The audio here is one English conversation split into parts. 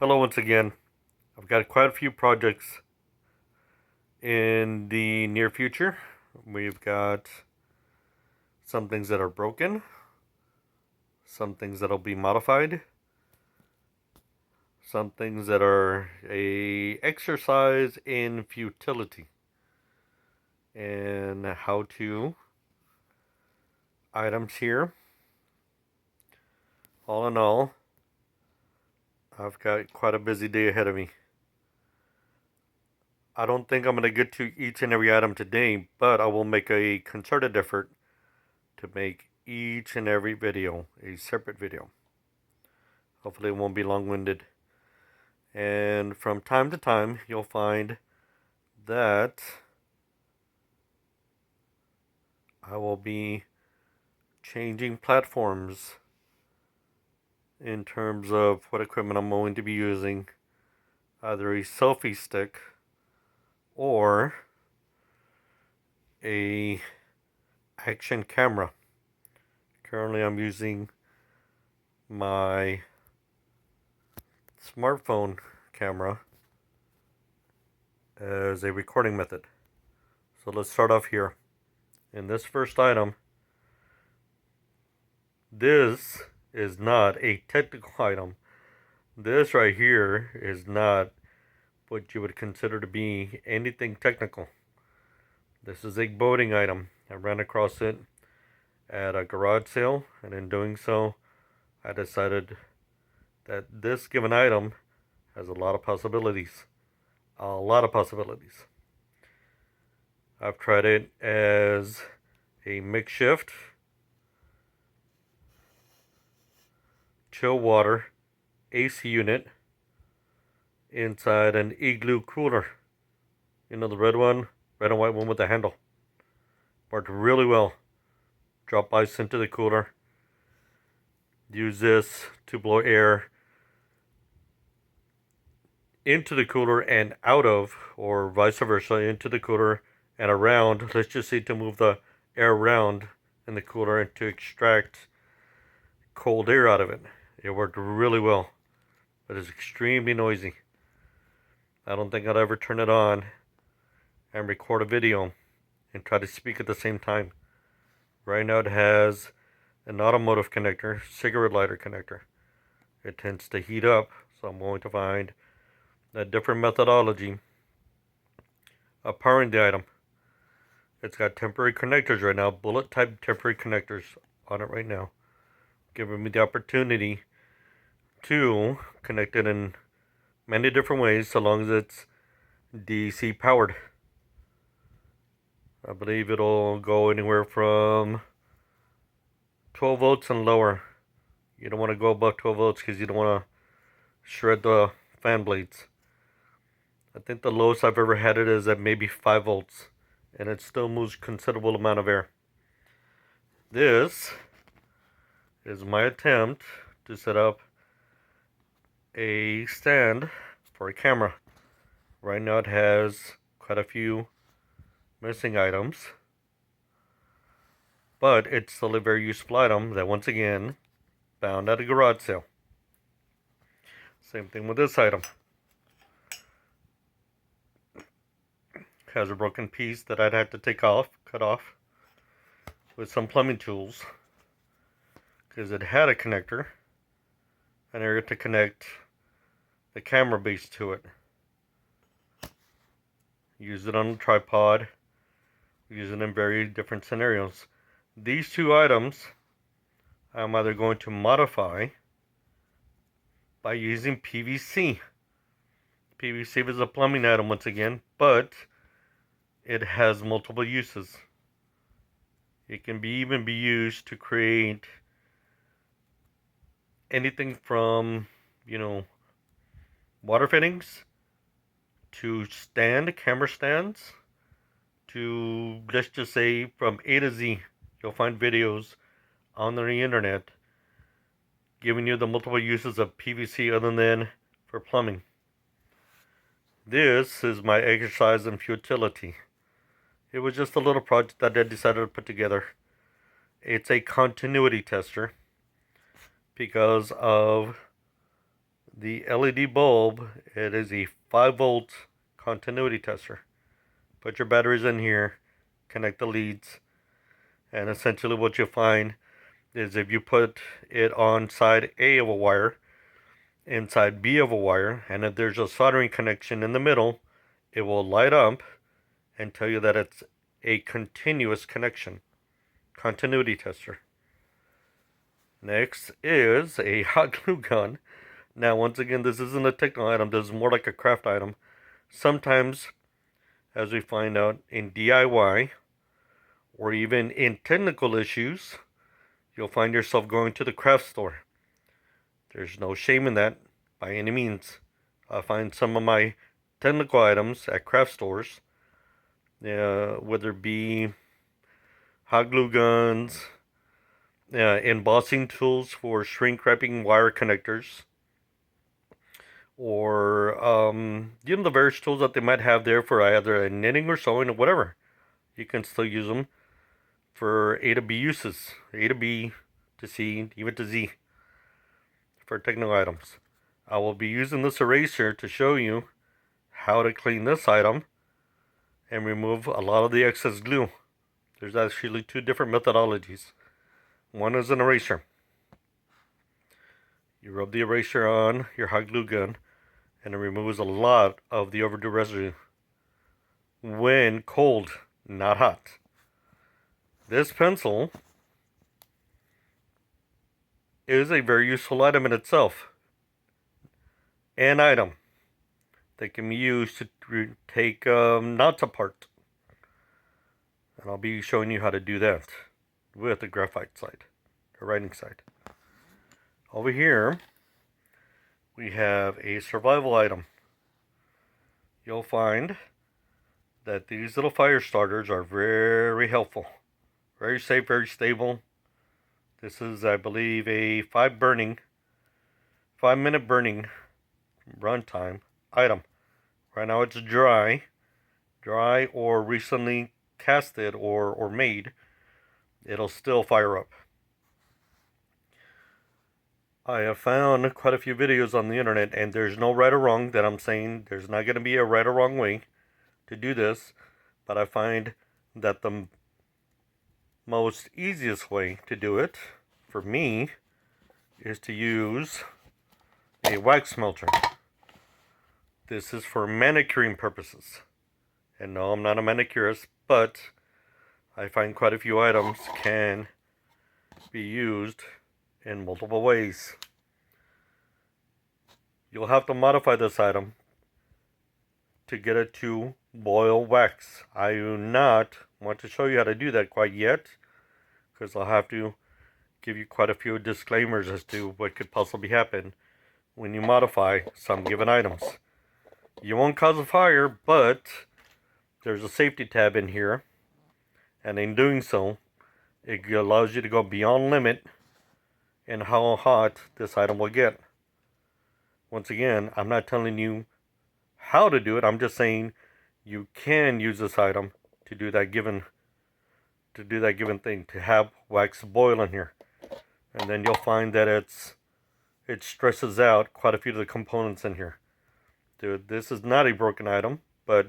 Hello once again. I've got quite a few projects in the near future. We've got some things that are broken, some things that'll be modified, some things that are a exercise in futility and how to items here. All in all, I've got quite a busy day ahead of me. I don't think I'm going to get to each and every item today, but I will make a concerted effort to make each and every video a separate video. Hopefully it won't be long-winded. And from time to time, you'll find that I will be changing platforms in terms of what equipment I'm going to be using. Either a selfie stick or a action camera. Currently I'm using my smartphone camera as a recording method. So let's start off here. In this first item, this is not a technical item. This right here is not what you would consider to be anything technical. This is a boating item. I ran across it at a garage sale, and in doing so, I decided that this given item has a lot of possibilities. I've tried it as a makeshift chill water AC unit inside an igloo cooler. You know, the red and white one with the handle. Worked really well. Drop ice into the cooler. Use this to blow air into the cooler and out of, or vice versa, into the cooler and around. Let's just say to move the air around in the cooler and to extract cold air out of it. It worked really well, but it's extremely noisy. I don't think I'd ever turn it on and record a video and try to speak at the same time. Right now it has an automotive connector, cigarette lighter connector. It tends to heat up, so I'm going to find a different methodology of powering the item. It's got temporary connectors right now, bullet type temporary connectors on it right now, giving me the opportunity to connect it in many different ways so long as it's DC powered. I believe it'll go anywhere from 12 volts and lower. You don't want to go above 12 volts because you don't want to shred the fan blades. I think the lowest I've ever had it is at maybe 5 volts, and it still moves considerable amount of air. This is my attempt to set up a stand for a camera. Right now it has quite a few missing items, but it's still a very useful item that once again found at a garage sale. Same thing with this item. Has a broken piece that I'd have to cut off with some plumbing tools, because it had a connector, an area to connect the camera base to it. Use it on a tripod, use it in very different scenarios. These two items I'm either going to modify by using PVC. PVC is a plumbing item once again, but it has multiple uses. It can even be used to create anything from, water fittings to camera stands, to, let's just say, from A to Z. You'll find videos on the internet giving you the multiple uses of PVC other than for plumbing. This is my exercise in futility. It was just a little project that I decided to put together. It's a continuity tester because of The LED bulb, it is a 5-volt continuity tester. Put your batteries in here, connect the leads, and essentially what you'll find is if you put it on side A of a wire, inside B of a wire, and if there's a soldering connection in the middle, it will light up and tell you that it's a continuous connection. Continuity tester. Next is a hot glue gun. Now, once again, this isn't a technical item. This is more like a craft item. Sometimes, as we find out in DIY, or even in technical issues, you'll find yourself going to the craft store. There's no shame in that, by any means. I find some of my technical items at craft stores, whether it be hot glue guns, embossing tools for shrink wrapping wire connectors, or the various tools that they might have there for either knitting or sewing or whatever. You can still use them for A to B uses, A to B to C, even to Z, for technical items. I will be using this eraser to show you how to clean this item and remove a lot of the excess glue. There's actually 2 different methodologies. One is an eraser. You rub the eraser on your hot glue gun and it removes a lot of the overdue residue when cold, not hot. This pencil is a very useful item in itself. An item that can be used to take knots apart. And I'll be showing you how to do that with the graphite side, the writing side. Over here, we have a survival item. You'll find that these little fire starters are very helpful. Very safe, very stable. This is, I believe, a 5-minute burning runtime item. Right now it's dry or recently casted or made. It'll still fire up. I have found quite a few videos on the internet, and there's no right or wrong that I'm saying. There's not going to be a right or wrong way to do this, but I find that the most easiest way to do it for me is to use a wax melter. This is for manicuring purposes. And no, I'm not a manicurist, but I find quite a few items can be used in multiple ways. You'll have to modify this item to get it to boil wax. I do not want to show you how to do that quite yet, because I'll have to give you quite a few disclaimers as to what could possibly happen when you modify some given items. You won't cause a fire, but there's a safety tab in here, and in doing so, it allows you to go beyond limit in how hot this item will get. Once again, I'm not telling you how to do it. I'm just saying you can use this item to do that given thing, to have wax boil in here, and then you'll find that it stresses out quite a few of the components in here. Dude, this is not a broken item, but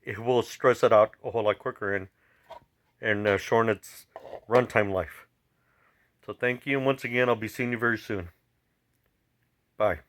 it will stress it out a whole lot quicker and shorten its runtime life. So thank you, and once again, I'll be seeing you very soon. Bye.